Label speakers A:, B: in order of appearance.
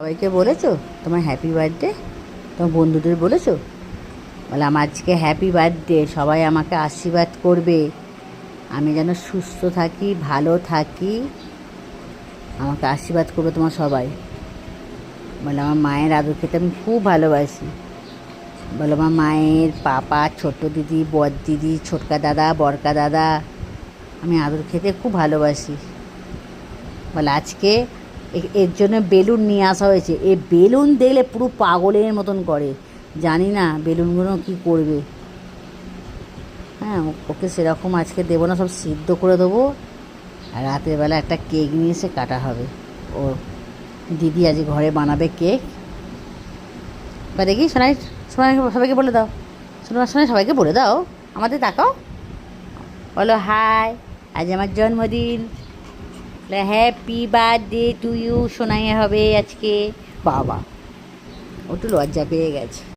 A: সবাইকে বলেছো তোমার হ্যাপি বার্থডে? তোমার বন্ধুদের বলেছো? বলে আমার আজকে হ্যাপি বার্থডে, সবাই আমাকে আশীর্বাদ করবে, আমি যেন সুস্থ থাকি, ভালো থাকি, আমাকে আশীর্বাদ করবে তোমার সবাই। বলে আমার মায়ের আদর খেতে আমি খুব ভালোবাসি। বলে আমার মায়ের পাপা, ছোট দিদি, বড় দিদি, ছোটকা দাদা, বড়কা দাদা, আমি আদর খেতে খুব ভালোবাসি। বলে আজকে এর জন্য বেলুন নিয়ে আসা হয়েছে। এই বেলুন দেখলে পুরো পাগলের মতন করে, জানি না বেলুনগুলো কী করবে। হ্যাঁ, ওকে সেরকম আজকে দেবো না, সব সিদ্ধ করে দেবো। আর রাতের বেলা একটা কেক নিয়ে এসে কাটা হবে। ও দিদি আজ ঘরে বানাবে কেক। বা দেখি সোনাই, সোনাই সবাইকে বলে দাও, সোনাই সবাইকে বলে দাও, আমাদের তাকাও, বলো হাই, আজ আমার জন্মদিন, হ্যাপি বার্থডে টু ইউ। সোনাই হবে আজকে। বাবা, ও একটু লজ্জা পেয়ে গেছে।